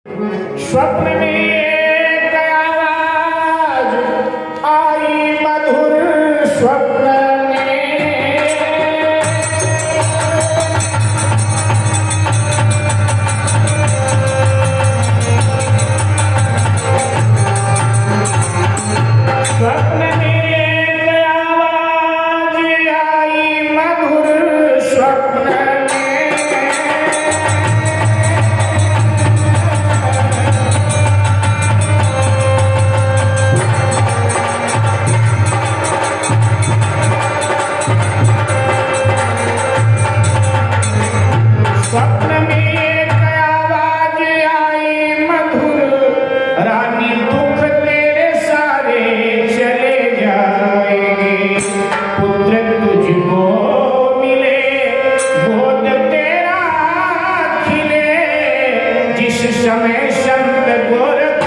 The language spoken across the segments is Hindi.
स्वप्न में एक आवाज आई मधुर स्वप्न में, स्वप्न में एक आवाज आई मधुर स्वप्न में। स्वप्न में एक आवाज आई मधुर, रानी दुख तेरे सारे चले जाएंगे, पुत्र तुझको मिले गोद तेरा खिले, जिस समय संत गोरख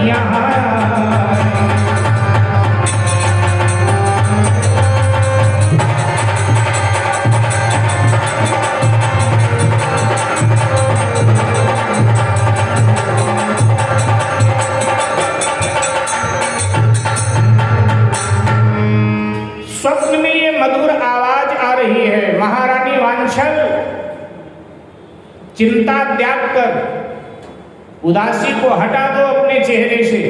यहाँ स्वप्न में ये मधुर आवाज आ रही है, महारानी वांछल चिंता त्याग कर उदासी को हटा दो अपने चेहरे से,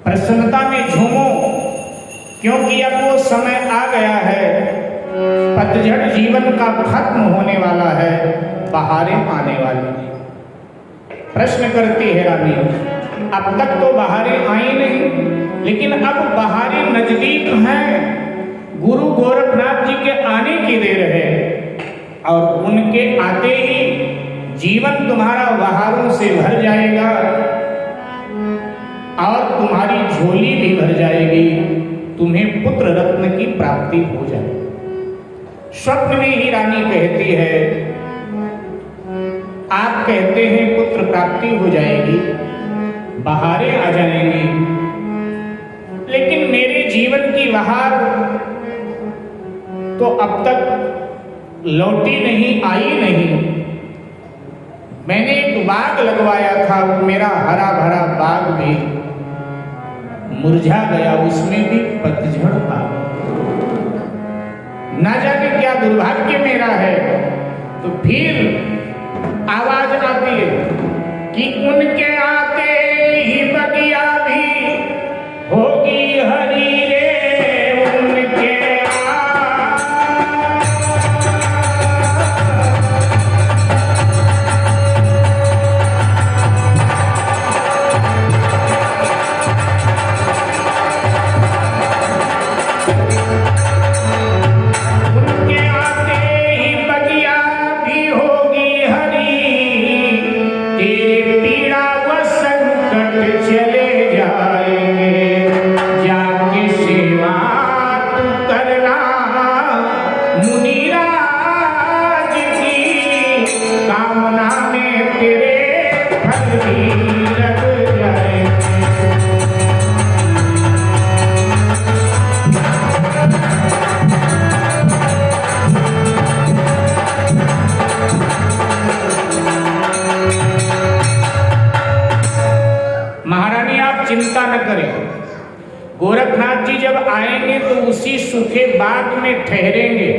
प्रसन्नता में झूमो, क्योंकि अब वो समय आ गया है, पतझड़ जीवन का खत्म होने वाला है, बहारें आने वाली। प्रश्न करती है रानी, अब तक तो बहारें आई नहीं, लेकिन अब बहारें नजदीक हैं, गुरु गोरखनाथ जी के आने की देर है, और उनके आते ही जीवन तुम्हारा बहारों से भर जाएगा और तुम्हारी झोली भी भर जाएगी, तुम्हें पुत्र रत्न की प्राप्ति हो जाएगी। स्वप्न में ही रानी कहती है, आप कहते हैं पुत्र प्राप्ति हो जाएगी, बहारें आ जाएंगी, लेकिन मेरे जीवन की बहार तो अब तक लौटी नहीं, आई नहीं। मैंने एक बाग लगवाया था, वो मेरा हरा भरा बाग भी मुरझा गया, उसमें भी पतझड़ आ गई। ना जाने क्या दुर्भाग्य मेरा है। तो फिर आवाज आती है कि उनके आते ही बगिया भी होगी हरी रे, उनके चिंता न करें। गोरखनाथ जी जब आएंगे तो उसी सूखे बाग में ठहरेंगे,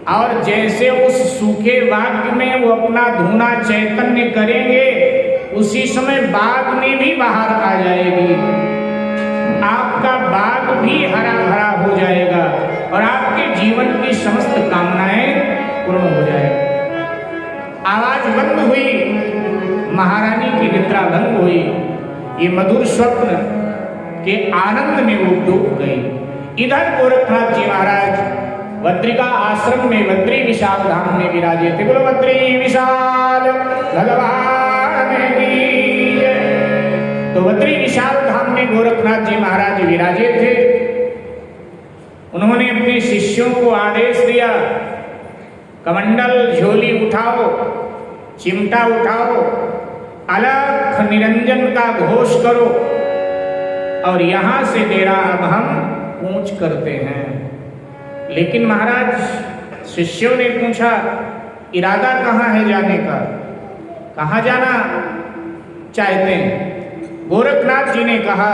और जैसे उस सूखे बाग में वो अपना धूना चैतन्य करेंगे, उसी समय बाग में भी बाहर आ जाएगी, आपका बाग भी हरा भरा हो जाएगा और आपके जीवन की समस्त कामनाएं पूर्ण हो जाएगी। आवाज बंद हुई, महारानी की निद्रा भंग हुई, ये मधुर स्वप्न के आनंद में वो डूब गई। इधर गोरखनाथ जी महाराज बद्रिका आश्रम में बद्री विशाल धाम में विराजे थे। बोलो बद्री विशाल भगवान की जय। तो बद्री विशाल धाम में गोरखनाथ जी महाराज विराजे थे। उन्होंने अपने शिष्यों को आदेश दिया, कमंडल झोली उठाओ, चिमटा उठाओ, अलख निरंजन का घोष करो, और यहां से डेरा अब हम कूच करते हैं। लेकिन महाराज शिष्यों ने पूछा, इरादा कहाँ है जाने का? कहाँ जाना चाहते हैं? गोरखनाथ जी ने कहा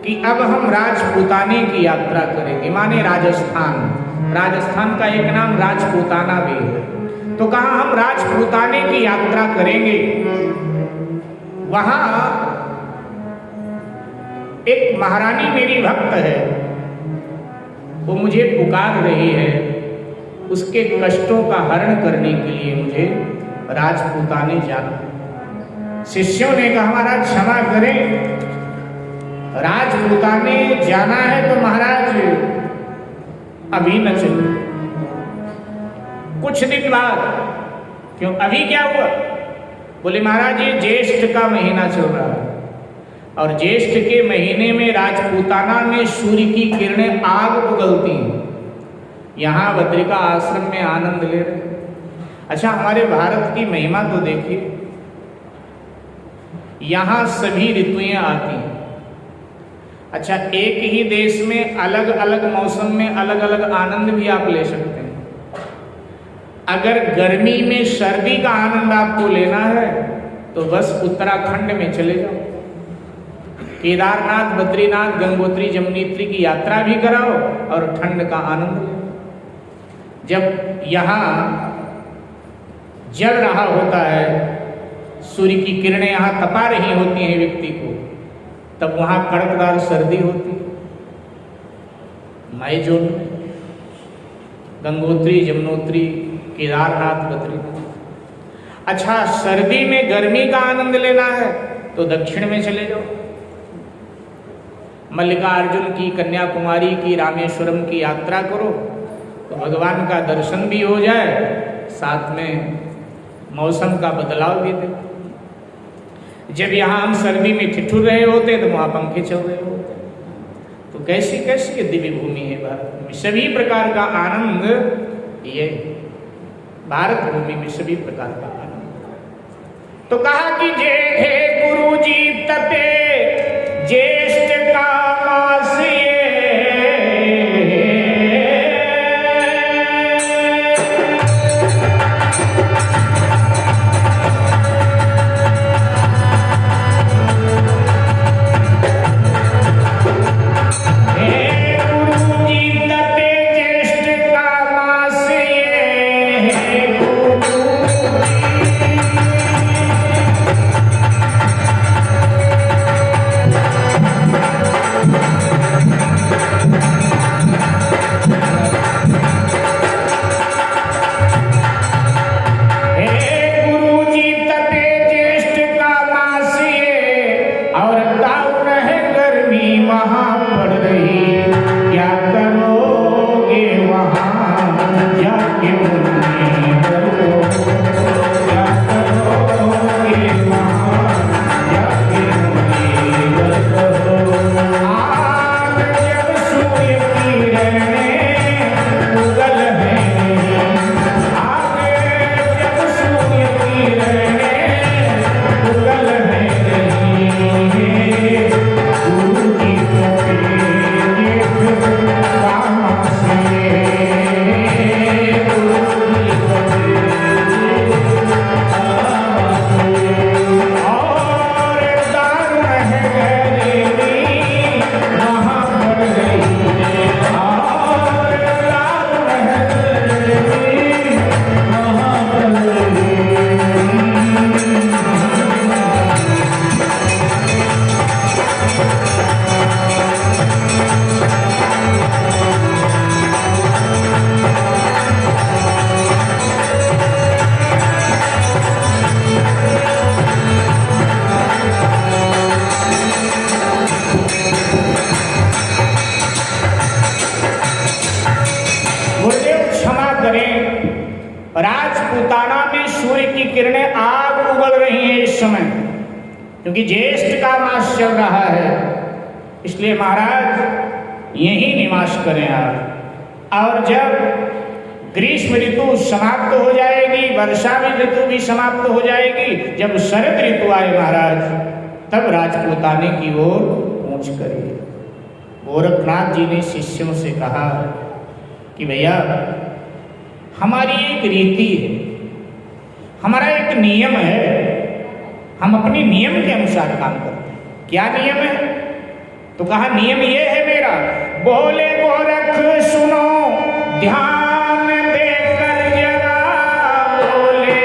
कि अब हम राजपूताने की यात्रा करेंगे, माने राजस्थान। राजस्थान का एक नाम राजपूताना भी है। तो कहा हम राजपूताने की यात्रा करेंगे। वहां एक महारानी मेरी भक्त है, वो मुझे पुकार रही है, उसके कष्टों का हरण करने के लिए मुझे राजपूताने जाना है। शिष्यों ने कहा महाराज क्षमा करें, राजपूताने जाना है तो महाराज अभी न चलो, कुछ दिन बाद। क्यों, अभी क्या हुआ? बोले महाराज ये ज्येष्ठ का महीना चल रहा है और ज्येष्ठ के महीने में राजपूताना में सूर्य की किरणें आग उगलती हैं। यहाँ बद्रिका आश्रम में आनंद ले रहे। अच्छा, हमारे भारत की महिमा तो देखिए, यहाँ सभी ऋतुएं आती हैं। अच्छा, एक ही देश में अलग अलग मौसम में अलग अलग आनंद भी आप ले सकते हैं। अगर गर्मी में सर्दी का आनंद आपको लेना है तो बस उत्तराखंड में चले जाओ, केदारनाथ, बद्रीनाथ, गंगोत्री, जमुनोत्री की यात्रा भी कराओ और ठंड का आनंद लो। जब यहाँ जल रहा होता है, सूर्य की किरणें यहाँ तपा रही होती हैं व्यक्ति को, तब वहां कड़कदार सर्दी होती है। मई जून में गंगोत्री, जमुनोत्री, केदारनाथ, बद्रीनाथ। अच्छा, सर्दी में गर्मी का आनंद लेना है तो दक्षिण में चले जाओ, मल्लिकार्जुन की, कन्याकुमारी की, रामेश्वरम की यात्रा करो तो भगवान का दर्शन भी हो जाए, साथ में मौसम का बदलाव भी दे। जब यहाँ हम सर्दी में ठिठुर रहे होते तो वहाँ पंखे चल रहे होते। तो कैसी कैसी दिव्य भूमि है भारत में, सभी प्रकार का आनंद ये भारत भूमि में, सभी प्रकार का आनंद। तो कहा कि जे हे गुरु जी तपे ज्येष्ठ का मास ये, राजपूताना में सूर्य की किरणें आग उगल रही हैं इस समय, क्योंकि ज्येष्ठ का मास चल रहा है। इसलिए महाराज यहीं निवास करें आप। और जब ग्रीष्म ऋतु समाप्त हो जाएगी, वर्षा ऋतु भी समाप्त हो जाएगी, जब शरद ऋतु आए महाराज, तब राजपूताने की ओर कूच करिए। गोरखनाथ जी ने शिष्यों से कहा कि भैया हमारी एक रीति है, हमारा एक नियम है, हम अपने नियम के अनुसार काम करते हैं। क्या नियम है? तो कहा नियम ये है मेरा, बोले गोरख सुनो ध्यान देकर जरा, बोले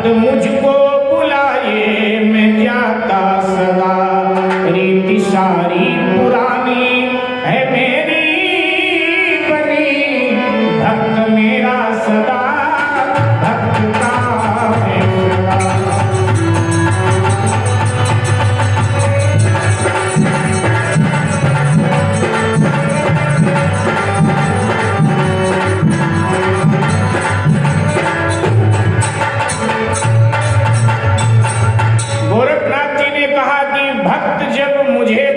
मुझको बुलाए मैं जाता सदा, रीति सारी पुरानी है मेरी बनी, भक्त मेरा सदा भक्त का है सदा।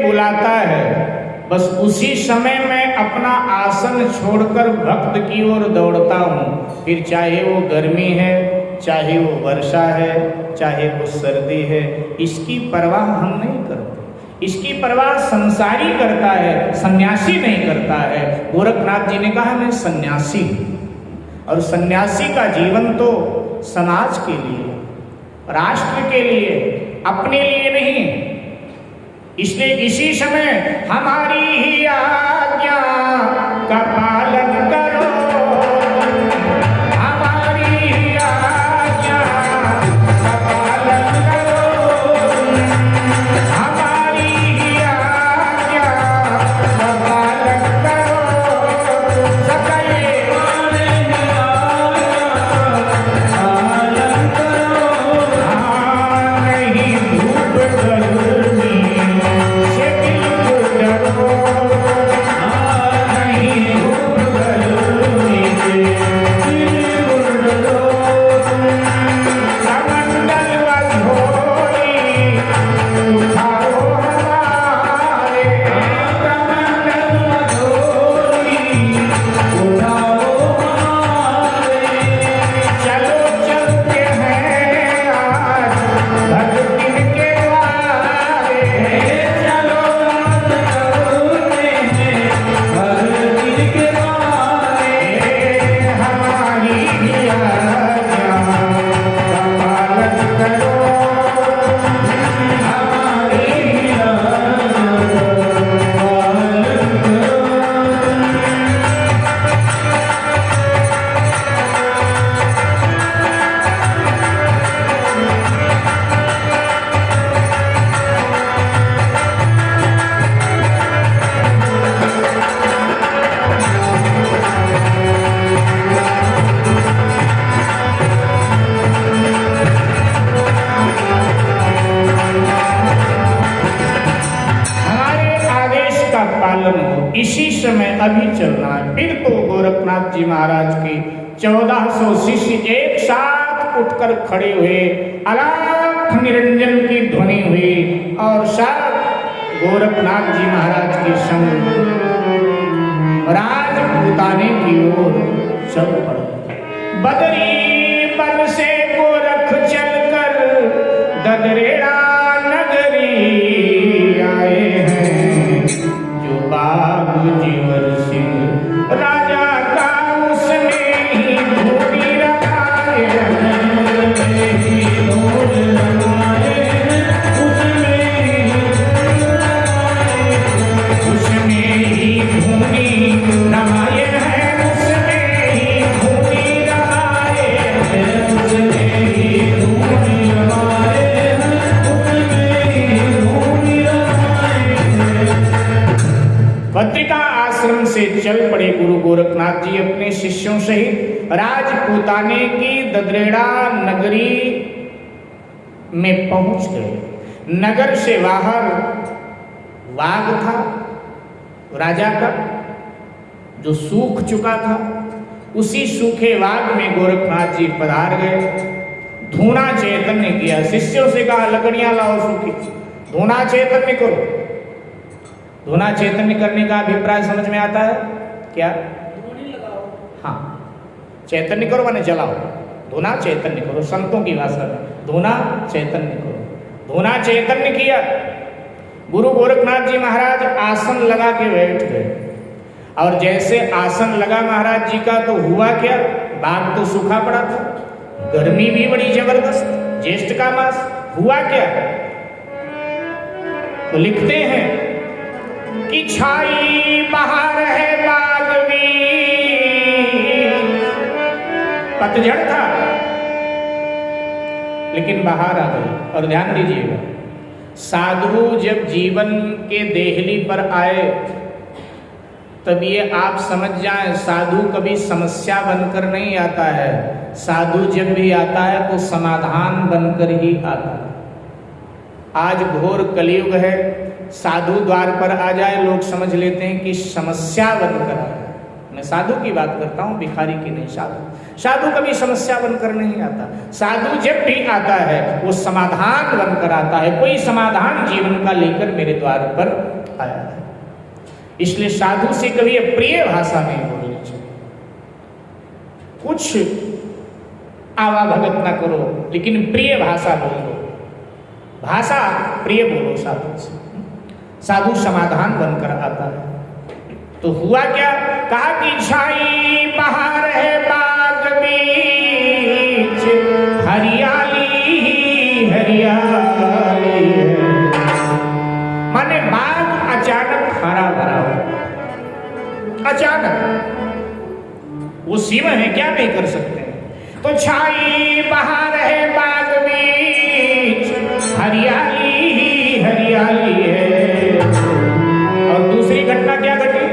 बुलाता है बस उसी समय मैं अपना आसन छोड़कर भक्त की ओर दौड़ता हूँ। फिर चाहे वो गर्मी है, चाहे वो वर्षा है, चाहे वो सर्दी है, इसकी परवाह हम नहीं करते। इसकी परवाह संसारी करता है, सन्यासी नहीं करता है। गोरखनाथ जी ने कहा मैं सन्यासी हूँ, और सन्यासी का जीवन तो समाज के लिए, राष्ट्र के लिए, अपने लिए नहीं। इसलिए इसी समय हमारी ही आज्ञा का पालन करो, हमारी ही आज्ञा का पालन करो, हमारी ही आज्ञा का पालन करो, सकले पालन करो। हाँ नहीं धूप गर्मी इसी समय अभी चलना है। फिर तो गोरखनाथ जी महाराज के 1400 शिष्य एक साथ उठकर खड़े हुए, अलाप निरंजन की ध्वनि हुई और सब गोरखनाथ जी महाराज के संग राजपूताने की ओर चल पड़े। बदरी बन से गोरख चलकर ददरेड़ा नगरी आए हैं, जो बाबू जीवर सिंह राजा का उसमें ही धूपी रखाए हैं, उसमें ही धूपी रखाए हैं, उसमें ही धूपी रखाए हैं, उसमें ही धूपी रखाए हैं, उसमें ही धूपी रखाए हैं। पत्रिका आश्रम से चल पड़े गुरु गोरखनाथ जी अपने शिष्यों सहित। राज पुताने की ददरेड़ा नगरी में पहुंच गए। नगर से बाहर बाग था राजा का, जो सूख चुका था। उसी सूखे बाग में गोरखनाथ जी पधार गए। धूना चैतन्य किया, शिष्यों से कहा लकड़ियां लाओ सूखी, धूना चैतन्य करो। धूना चैतन्य करने का अभिप्राय समझ में आता है क्या? हाँ, चैतन्य करो माने जलाओ, धूना चैतन्य करो, संतों की भाषा में धूना चैतन्य करो। धूना चैतन्य किया। गुरु गोरखनाथ जी महाराज आसन लगा के बैठ गए, और जैसे आसन लगा महाराज जी का तो हुआ क्या, बाग तो सूखा पड़ा था, गर्मी भी बड़ी जबरदस्त, ज्येष्ठ का मास। हुआ क्या, तो लिखते हैं कि छाई बहार है बाग में, पतझड़ था लेकिन बाहर आ गई। और ध्यान दीजिएगा, साधु जब जीवन के देहली पर आए तब ये आप समझ जाएं, साधु कभी समस्या बनकर नहीं आता है। साधु जब भी आता है तो समाधान बनकर ही आता है। आज घोर कलयुग है, साधु द्वार पर आ जाए लोग समझ लेते हैं कि समस्या बनकर आया। मैं साधु की बात करता हूं, भिखारी की नहीं। साधु कभी समस्या बनकर नहीं आता। साधु जब भी आता है वो समाधान बनकर आता है। कोई समाधान जीवन का लेकर मेरे द्वार पर आया है। इसलिए साधु से कभी अप्रिय भाषा नहीं बोलनी चाहिए। कुछ आवाभगत ना करो, लेकिन प्रिय भाषा बोलो। भाषा प्रिय बोलो साधु से। साधु समाधान बनकर आता है। तो हुआ क्या, कहा कि छाई बहार है बाग बीच, हरियाली हरियाली है। माने बाग अचानक हरा भरा हो, अचानक। वो सीमा है, क्या नहीं कर सकते। तो छाई बहार है बाग बीच, हरियाली हरियाली है। और दूसरी घटना क्या घटी,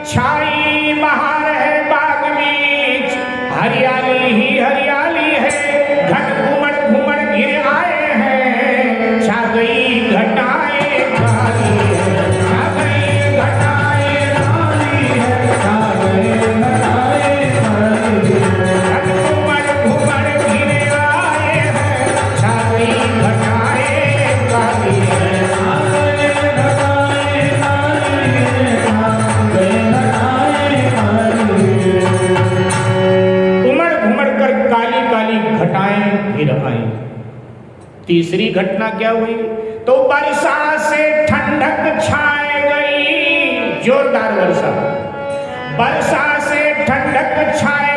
छाई बहार है बाग बीच, हरियाली ही हरियाली है। घट घुमड़ घुमड़ गिर आए हैं, छा गई घटाएं काली है, छा गई घटाएं काली है, छा गई घटाएं काली है। घट घुमड़ घुमड़ गिर आए हैं, छा गई घटाएं काली है, छा गई घटाएं काली है, छा गई घटाएं काली है। उमड़ घुमड़ कर काली काली घटाएं गिर आई। तीसरी घटना क्या हुई, तो वर्षा से ठंडक छाए गई। जोरदार वर्षा, वर्षा से ठंडक छाए